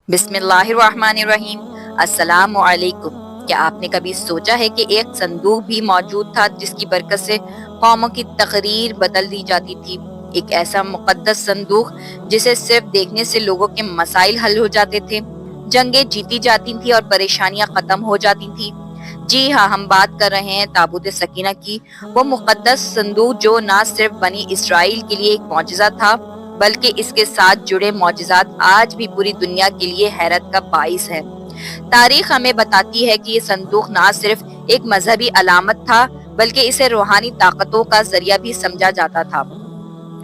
बिस्मिल्लाहिर्रहमानिर्रहीम। अस्सलाम वालेकुम। क्या आपने कभी सोचा है कि एक संदूक भी मौजूद था जिसकी बरकत से कौमों की तकरीर बदल दी जाती थी? एक ऐसा मुकद्दस संदूक जिसे सिर्फ देखने से लोगों के मसाइल हल हो जाते थे, जंगें जीती जाती थी और परेशानियां खत्म हो जाती थी। जी हाँ, हम बात कर रहे हैं ताबूत सकीना की, वो मुकद्दस संदूक जो ना सिर्फ बनी इसराइल के लिए एक मौजज़ा था, बल्कि इसके साथ जुड़े मौजज़ात आज भी पूरी दुनिया के लिए हैरत का बाइस है। तारीख हमें बताती है कि ये संदूक ना सिर्फ एक मजहबी अलामत था, बल्कि इसे रूहानी ताकतों का जरिया भी समझा जाता था।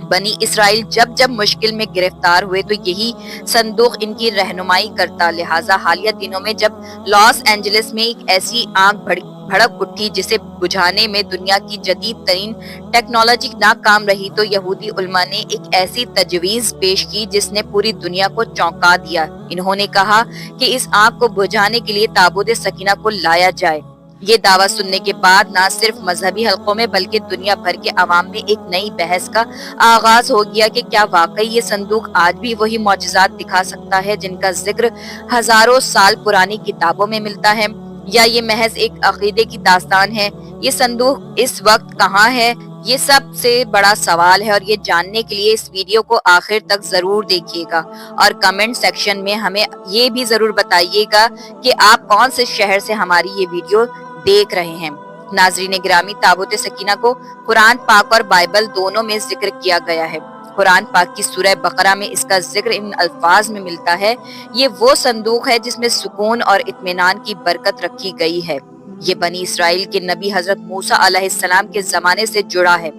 बनी इसराइल जब जब मुश्किल में गिरफ्तार हुए तो यही संदूक इनकी रहनुमाई करता। लिहाजा हालिया दिनों में जब लॉस एंजलिस में एक ऐसी आग भड़क उठी जिसे बुझाने में दुनिया की जदीद तरीन टेक्नोलॉजी नाकाम रही, तो यहूदी उलमा ने एक ऐसी तजवीज पेश की जिसने पूरी दुनिया को चौंका दिया। इन्होंने कहा कि इस आग को बुझाने के लिए ताबूत सकीना को लाया जाए। ये दावा सुनने के बाद न सिर्फ मजहबी हलकों में बल्कि दुनिया भर के अवाम में एक नई बहस का आगाज हो गया कि क्या वाकई ये संदूक आज भी वही मौजज़ात दिखा सकता है जिनका जिक्र हजारों साल पुरानी किताबों में मिलता है, या ये महज एक अकीदे की दास्तान है। ये संदूक इस वक्त कहाँ है, ये सबसे बड़ा सवाल है, और ये जानने के लिए इस वीडियो को आखिर तक जरूर देखिएगा और कमेंट सेक्शन में हमें ये भी जरूर बताइएगा कि आप कौन से शहर से हमारी ये वीडियो देख रहे हैं। नाजरीन गिरामी, ताबूत सकीना को कुरान पाक और बाइबल दोनों में जिक्र किया गया है। कुरान पाक की सूरह बकरा में इसका जिक्र इन अल्फाज में मिलता है, ये वो संदूक है जिसमें सुकून और इत्मीनान की बरकत रखी गई है। ये बनी इसराइल के नबी हजरत मूसा अलैहिस्सलाम के जमाने से जुड़ा है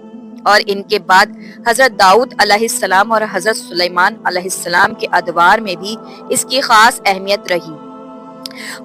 और इनके बाद हजरत दाऊद अलैहिस्सलाम और हजरत सुलेमान अलैहिस्सलाम के अदवार में भी इसकी खास अहमियत रही।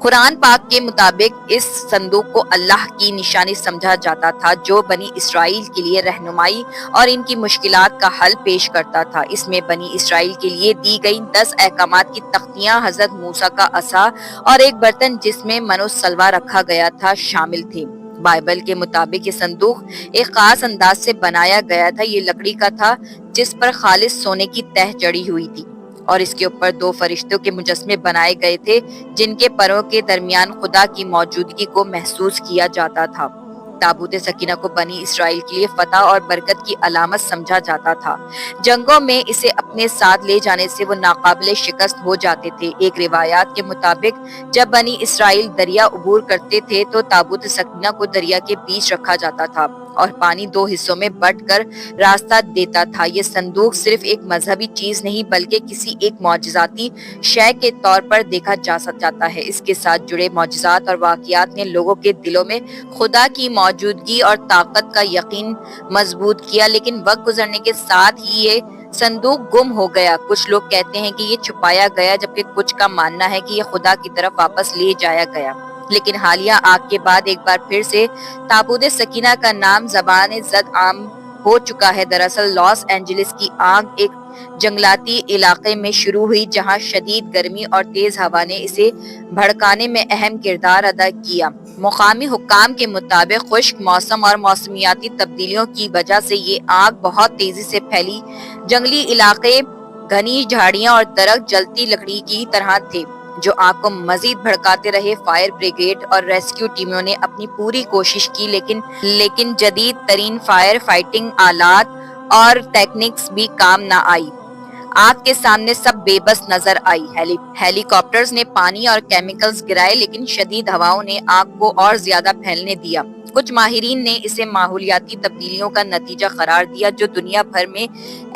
कुरान पाक के मुताबिक इस संदूक को अल्लाह की निशानी समझा जाता था जो बनी इसराइल के लिए रहनुमाई और इनकी मुश्किलात का हल पेश करता था। इसमें बनी इसराइल के लिए दी गई 10 अहकामात की तख्तियां, हजरत मूसा का असा और एक बर्तन जिसमें मनो सलवा रखा गया था शामिल थे। बाइबल के मुताबिक ये संदूक एक खास अंदाज से बनाया गया था। ये लकड़ी का था जिस पर खालिस सोने की तह चढ़ी हुई थी और इसके ऊपर 2 फरिश्तों के मुजस्मे बनाए गए थे जिनके परों के दरमियान खुदा की मौजूदगी को महसूस किया जाता था। ताबूत सकीना को बनी इसराइल के लिए फतह और बरकत की अलामत समझा जाता था। जंगों में इसे अपने साथ ले जाने से वो नाकाबिले शिकस्त हो जाते थे। एक रिवायात के मुताबिक जब बनी इसराइल दरिया उबूर करते थे तो ताबूत सकीना को दरिया के बीच रखा जाता था और पानी 2 हिस्सों में बंटकर रास्ता देता था। ये संदूक सिर्फ एक मजहबी चीज नहीं बल्कि किसी एक मौजज़ाती शय के तौर पर देखा जा जाता है। इसके साथ जुड़े मौजज़ात और वाक़ियात ने लोगों के दिलों में खुदा की मौजूदगी और ताकत का यकीन मजबूत किया, लेकिन वक्त गुजरने के साथ ही ये संदूक गुम हो गया। कुछ लोग कहते हैं कि ये छुपाया गया, जबकि कुछ का मानना है कि ये खुदा की तरफ वापस ले जाया गया। लेकिन हालिया आग के बाद एक बार फिर से ताबूत सकीना का नाम ज़बान ज़द आम हो चुका है। दरअसल लॉस एंजलिस की आग एक जंगलाती इलाके में शुरू हुई जहां शदीद गर्मी और तेज हवा ने इसे भड़काने में अहम किरदार अदा किया। मुकामी हुक्काम के मुताबिक खुश्क मौसम और मौसमियाती तब्दीलियों की वजह से ये आग बहुत तेजी से फैली। जंगली इलाके, घनी झाड़ियां और दरख्त जलती लकड़ी की तरह थे जो आग को मजीद भड़काते रहे। फायर ब्रिगेड और रेस्क्यू टीमों ने अपनी पूरी कोशिश की, लेकिन जदीद तरीन फायर फाइटिंग आलात और टेक्निक्स भी काम न आई। आग के सामने सब बेबस नजर आई। हेलीकॉप्टर्स ने पानी और केमिकल्स गिराए, लेकिन शदीद हवाओं ने आग को और ज्यादा फैलने दिया। कुछ माहिरीन ने इसे माहौलियाती तब्दीलियों का नतीजा करार दिया जो दुनिया भर में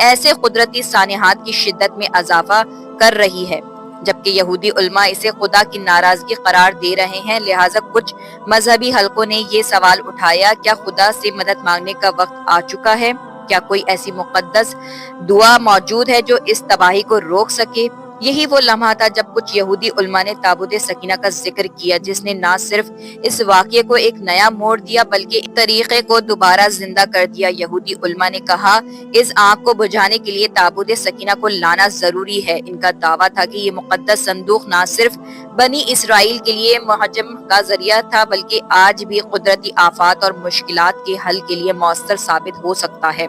ऐसे कुदरती सानिहात की शिद्दत में इजाफा कर रही है, जबकि यहूदी उल्मा इसे खुदा की नाराजगी करार दे रहे हैं। लिहाजा कुछ मजहबी हलकों ने ये सवाल उठाया, क्या खुदा से मदद मांगने का वक्त आ चुका है? क्या कोई ऐसी मुकद्दस दुआ मौजूद है जो इस तबाही को रोक सके? यही वो लम्हा था जब कुछ यहूदी उल्मा ने ताबूत सकीना का जिक्र किया, जिसने न सिर्फ इस वाक़ये को एक नया मोड़ दिया बल्कि इस तरीके को दोबारा जिंदा कर दिया। यहूदी उल्मा ने कहा, इस आग को बुझाने के लिए ताबूत सकीना को लाना जरूरी है। इनका दावा था कि ये मुकद्दस संदूक न सिर्फ बनी इसराइल के लिए मुहज्जम का जरिया था बल्कि आज भी कुदरती आफात और मुश्किलात के हल के लिए मौसर साबित हो सकता है।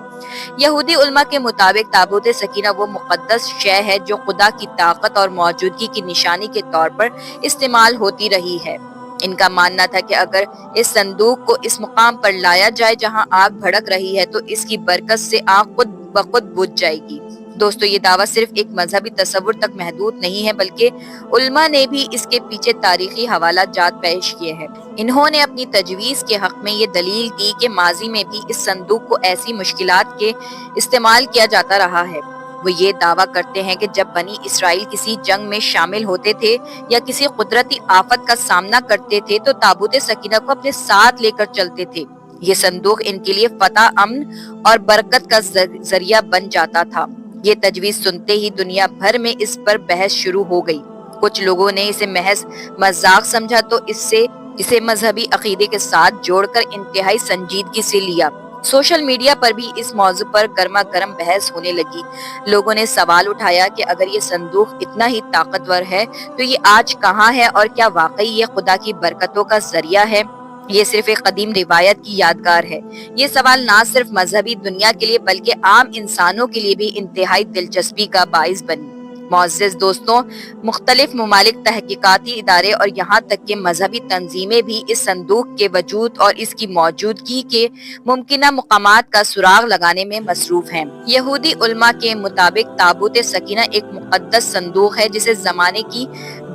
यहूदी उल्मा के मुताबिक ताबूत सकीना वो मुकद्दस शय है जो खुदा की طاقت اور موجودگی کی نشانی کے طور پر استعمال ہوتی رہی ہے۔ ان کا ماننا تھا کہ اگر اس صندوق کو اس مقام پر لایا جائے جہاں آگ بھڑک رہی ہے تو اس کی برکت سے آگ خود بخود بجھ جائے گی۔ دوستو، یہ دعویٰ صرف ایک مذہبی تصور تک محدود نہیں ہے، بلکہ علماء نے بھی اس کے پیچھے تاریخی حوالہ جات پیش کیے ہیں۔ انہوں نے اپنی تجویز کے حق میں یہ دلیل دی کہ ماضی میں بھی اس صندوق کو ایسی مشکلات کے استعمال کیا جاتا رہا ہے۔ وہ یہ دعویٰ کرتے ہیں کہ جب بنی اسرائیل کسی جنگ میں شامل ہوتے تھے یا کسی قدرتی آفت کا سامنا کرتے تھے تو تابوت سکینہ کو اپنے ساتھ لے کر چلتے تھے۔ یہ صندوق ان کے لیے فتح، امن اور برکت کا ذریعہ بن جاتا تھا۔ یہ تجویز سنتے ہی دنیا بھر میں اس پر بحث شروع ہو گئی۔ کچھ لوگوں نے اسے محض مذاق سمجھا تو اسے مذہبی عقیدے کے ساتھ جوڑ کر انتہائی سنجیدگی سے لیا۔ سوشل میڈیا پر بھی اس موضوع پر گرما گرم بحث ہونے لگی۔ لوگوں نے سوال اٹھایا کہ اگر یہ صندوق اتنا ہی طاقتور ہے تو یہ آج کہاں ہے، اور کیا واقعی یہ خدا کی برکتوں کا ذریعہ ہے؟ یہ صرف ایک قدیم روایت کی یادگار ہے۔ یہ سوال نہ صرف مذہبی دنیا کے لیے بلکہ عام انسانوں کے لیے بھی انتہائی دلچسپی کا باعث بنی۔ معزز دوستوں، مختلف ممالک، تحقیقاتی ادارے اور یہاں تک کہ مذہبی تنظیمیں بھی اس صندوق کے وجود اور اس کی موجودگی کے ممکنہ مقامات کا سراغ لگانے میں مصروف ہیں۔ یہودی علماء کے مطابق تابوت سکینہ ایک مقدس صندوق ہے جسے زمانے کی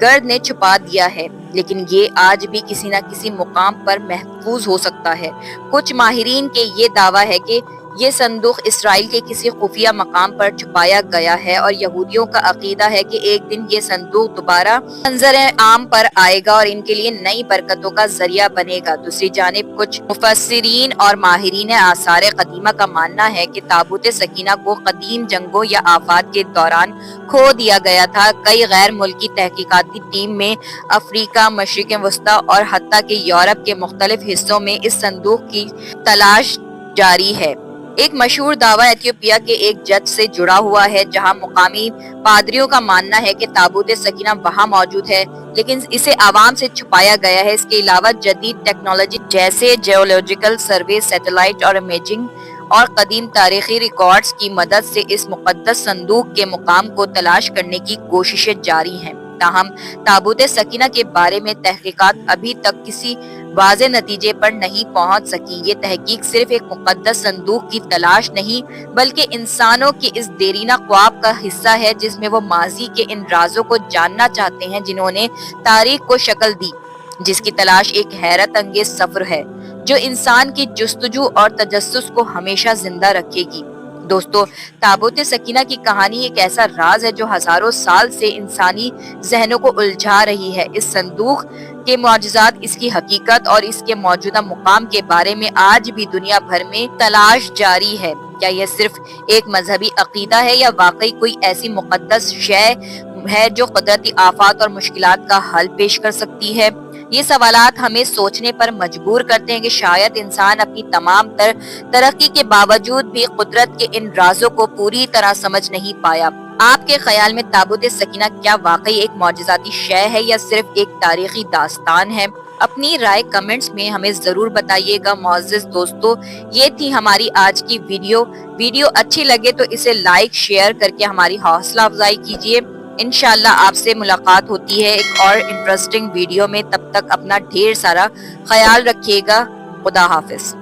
گرد نے چھپا دیا ہے، لیکن یہ آج بھی کسی نہ کسی مقام پر محفوظ ہو سکتا ہے۔ کچھ ماہرین کے یہ دعویٰ ہے کہ یہ صندوق اسرائیل کے کسی خفیہ مقام پر چھپایا گیا ہے، اور یہودیوں کا عقیدہ ہے کہ ایک دن یہ صندوق دوبارہ منظر عام پر آئے گا اور ان کے لیے نئی برکتوں کا ذریعہ بنے گا۔ دوسری جانب کچھ مفسرین اور ماہرین آثار قدیمہ کا ماننا ہے کہ تابوت سکینہ کو قدیم جنگوں یا آفات کے دوران کھو دیا گیا تھا۔ کئی غیر ملکی تحقیقاتی ٹیم میں افریقہ، مشرق وسطیٰ اور حتیٰ کہ یورپ کے مختلف حصوں میں اس صندوق کی تلاش جاری ہے۔ ایک مشہور دعویٰ ایتھیوپیا کے ایک جج سے جڑا ہوا ہے، جہاں مقامی پادریوں کا ماننا ہے کہ تابوت سکینہ وہاں موجود ہے لیکن اسے عوام سے چھپایا گیا ہے۔ اس کے علاوہ جدید ٹیکنالوجی جیسے جیولوجیکل سروے، سیٹلائٹ اور امیجنگ اور قدیم تاریخی ریکارڈز کی مدد سے اس مقدس صندوق کے مقام کو تلاش کرنے کی کوششیں جاری ہیں۔ تاہم تابوت سکینہ کے بارے میں تحقیقات ابھی تک کسی واضح نتیجے پر نہیں پہنچ سکی۔ یہ تحقیق صرف ایک مقدس صندوق کی تلاش نہیں بلکہ انسانوں کے اس دیرینہ خواب کا حصہ ہے جس میں وہ ماضی کے ان رازوں کو جاننا چاہتے ہیں جنہوں نے تاریخ کو شکل دی، جس کی تلاش ایک حیرت انگیز سفر ہے جو انسان کی جستجو اور تجسس کو ہمیشہ زندہ رکھے گی۔ دوستو، تابوت سکینہ کی کہانی ایک ایسا راز ہے جو ہزاروں سال سے انسانی ذہنوں کو الجھا رہی ہے۔ اس صندوق کے معجزات، اس کی حقیقت اور اس کے موجودہ مقام کے بارے میں آج بھی دنیا بھر میں تلاش جاری ہے۔ کیا یہ صرف ایک مذہبی عقیدہ ہے یا واقعی کوئی ایسی مقدس شے ہے جو قدرتی آفات اور مشکلات کا حل پیش کر سکتی ہے؟ یہ سوالات ہمیں سوچنے پر مجبور کرتے ہیں کہ شاید انسان اپنی تمام تر ترقی کے باوجود بھی قدرت کے ان رازوں کو پوری طرح سمجھ نہیں پایا۔ آپ کے خیال میں تابوت سکینہ کیا واقعی ایک معجزاتی شے ہے یا صرف ایک تاریخی داستان ہے؟ اپنی رائے کمنٹس میں ہمیں ضرور بتائیے گا۔ معزز دوستو، یہ تھی ہماری آج کی ویڈیو اچھی لگے تو اسے لائک، شیئر کر کے ہماری حوصلہ افزائی کیجیے۔ انشاءاللہ آپ سے ملاقات ہوتی ہے ایک اور انٹرسٹنگ ویڈیو میں۔ تب تک اپنا ڈھیر سارا خیال رکھیے گا۔ خدا حافظ۔